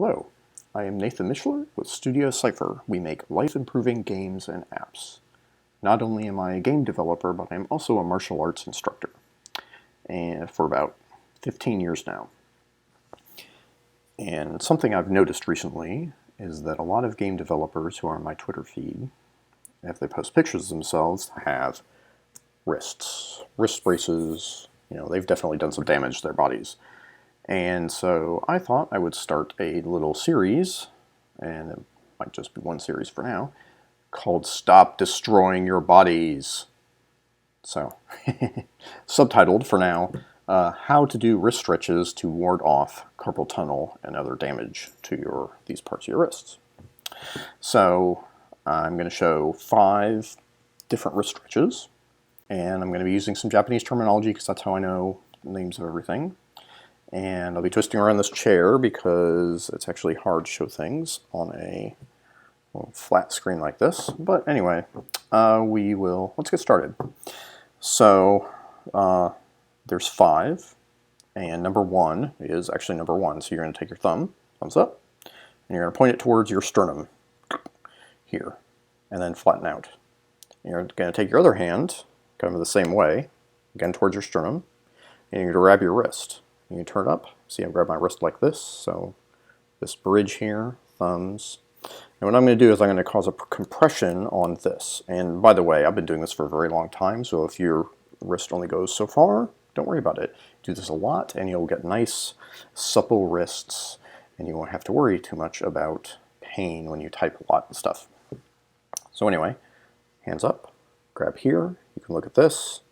Hello, I am Nathan Mishler with Studio Cypher. We make life-improving games and apps. Not only am I a game developer, but I'm also a martial arts instructor, and for about 15 years now. And something I've noticed recently is that a lot of game developers who are on my Twitter feed, if they post pictures of themselves, have wrist braces. They've definitely done some damage to their bodies. And so I thought I would start a little series, and it might just be one series for now, called Stop Destroying Your Bodies. So, subtitled for now, How to Do Wrist Stretches to Ward Off Carpal Tunnel and Other Damage to these parts of your wrists. So, I'm going to show 5 different wrist stretches, and I'm going to be using some Japanese terminology because that's how I know the names of everything. And I'll be twisting around this chair because it's actually hard to show things on a flat screen like this. But anyway, let's get started. So there's 5, and number 1 is actually number 1. So you're going to take your thumbs up, and you're going to point it towards your sternum here, and then flatten out. You're going to take your other hand, kind of the same way, again towards your sternum, and you're going to grab your wrist. You turn it up. See, I grab my wrist like this. So this bridge here, thumbs. And what I'm going to do is I'm going to cause a compression on this. And by the way, I've been doing this for a very long time. So if your wrist only goes so far, don't worry about it. Do this a lot and you'll get nice, supple wrists. And you won't have to worry too much about pain when you type a lot and stuff. So anyway, hands up, grab here. You can look at this.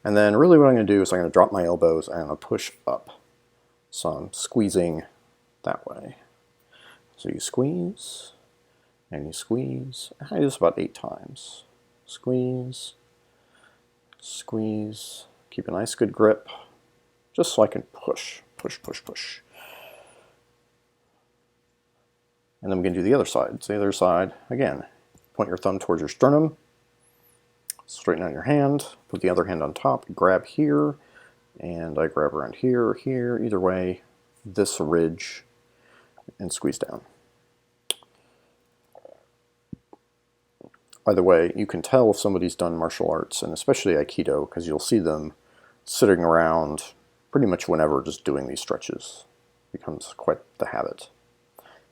And then really what I'm going to do is I'm going to drop my elbows and I'm going to push up. So I'm squeezing that way. So you squeeze, and you squeeze. I do this about 8 times. Squeeze, squeeze. Keep a nice good grip, just so I can push, push, push, push. And then we can do the other side. So the other side, again, point your thumb towards your sternum. Straighten out your hand, put the other hand on top, grab here, and I grab around here, here, either way, this ridge, and squeeze down. By the way, you can tell if somebody's done martial arts, and especially Aikido, because you'll see them sitting around pretty much whenever just doing these stretches. It becomes quite the habit.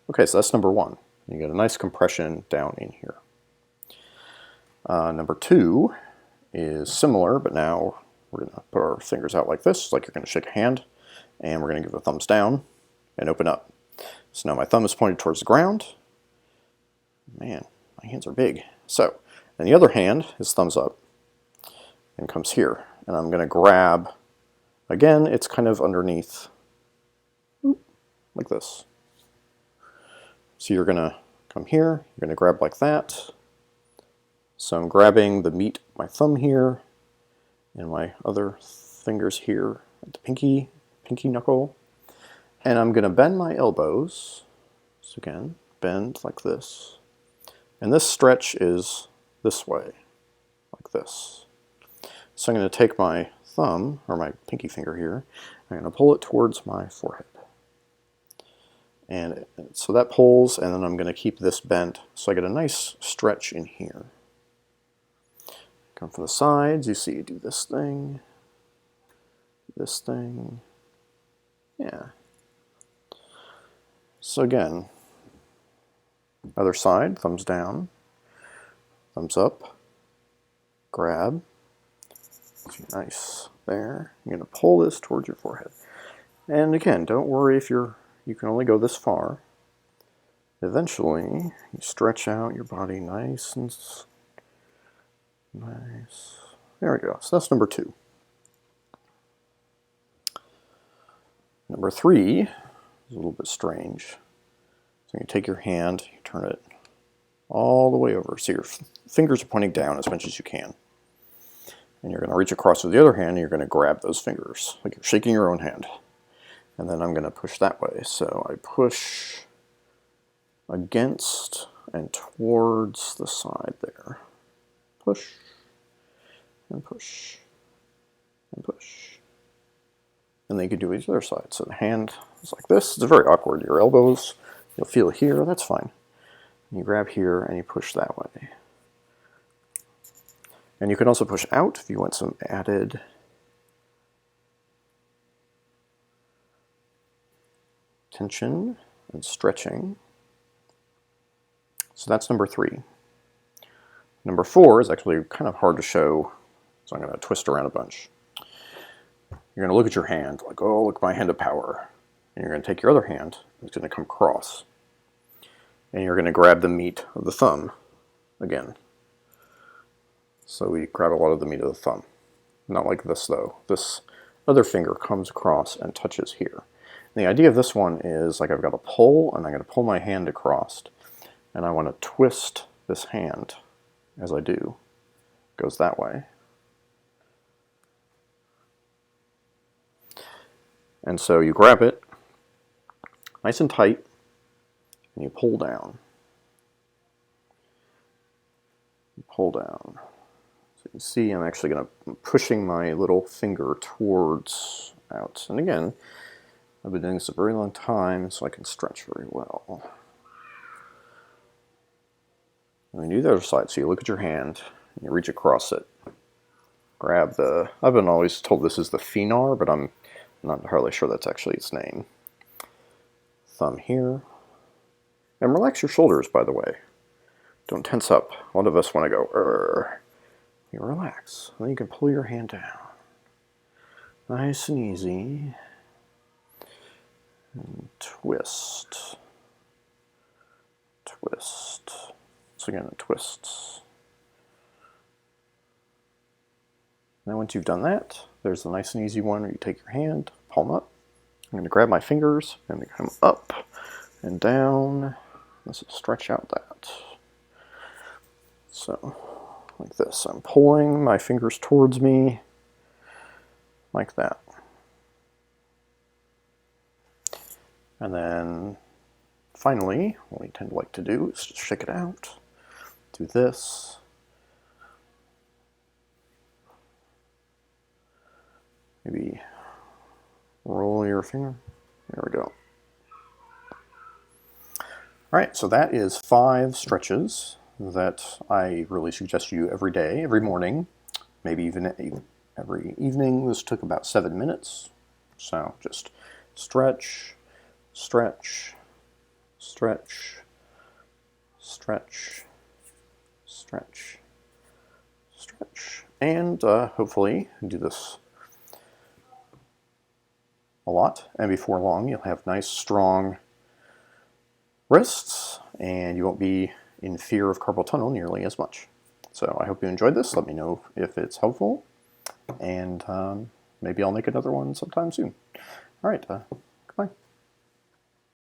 Okay, so that's number 1. You get a nice compression down in here. Number 2 is similar, but now we're going to put our fingers out like this, like you're going to shake a hand, and we're going to give a thumbs down and open up. So now my thumb is pointed towards the ground. Man, my hands are big. So, and the other hand is thumbs up and comes here. And I'm going to grab, again, it's kind of underneath, like this. So you're going to come here, you're going to grab like that. So I'm grabbing the meat of my thumb here and my other fingers here at the pinky knuckle. And I'm going to bend my elbows. So again, bend like this. And this stretch is this way, like this. So I'm going to take my thumb, or my pinky finger here, I'm going to pull it towards my forehead. And so that pulls, and then I'm going to keep this bent so I get a nice stretch in here. Come from the sides, you see you do this thing, yeah. So again, other side, thumbs down, thumbs up, grab, nice, there. You're going to pull this towards your forehead. And again, don't worry if you can only go this far. Eventually, you stretch out your body nice and nice. There we go. So that's number 2. Number 3 is a little bit strange. So you take your hand, you turn it all the way over. So your fingers are pointing down as much as you can. And you're going to reach across with the other hand and you're going to grab those fingers, like you're shaking your own hand. And then I'm going to push that way. So I push against and towards the side there. Push, and push, and push. And then you can do the other side. So the hand is like this. It's very awkward. Your elbows you'll feel it here, that's fine. You grab here and you push that way. And you can also push out if you want some added tension and stretching. So that's number 3. Number 4 is actually kind of hard to show, so I'm going to twist around a bunch. You're going to look at your hand, like, oh, look, my hand of power. And you're going to take your other hand, it's going to come across. And you're going to grab the meat of the thumb again. So we grab a lot of the meat of the thumb. Not like this, though. This other finger comes across and touches here. And the idea of this one is, like, I've got a pull, and I'm going to pull my hand across. And I want to twist this hand as I do. It goes that way. And so you grab it nice and tight, and you pull down. You pull down. So you can see I'm actually going to pushing my little finger towards out. And again, I've been doing this a very long time, so I can stretch very well. And then you do the other side. So you look at your hand, and you reach across it. Grab the, I've been always told this is the Phenar, but I'm not entirely sure that's actually its name. Thumb here. And relax your shoulders, by the way. Don't tense up. A lot of us want to go, "Urgh." You relax. Then you can pull your hand down. Nice and easy. And twist. Twist. So again, it twists. Now once you've done that, there's a nice and easy one where you take your hand, palm up. I'm going to grab my fingers and they come up and down. This will stretch out that. So, like this. I'm pulling my fingers towards me, like that. And then, finally, what we tend to like to do is just shake it out. Do this. Maybe roll your finger. There we go. Alright, so that is 5 stretches that I really suggest you every day, every morning, maybe even every evening. This took about 7 minutes. So just stretch, stretch, stretch, stretch, stretch, stretch, and hopefully do this a lot, and before long you'll have nice strong wrists and you won't be in fear of carpal tunnel nearly as much. So I hope you enjoyed this. Let me know if it's helpful, and maybe I'll make another one sometime soon. All right.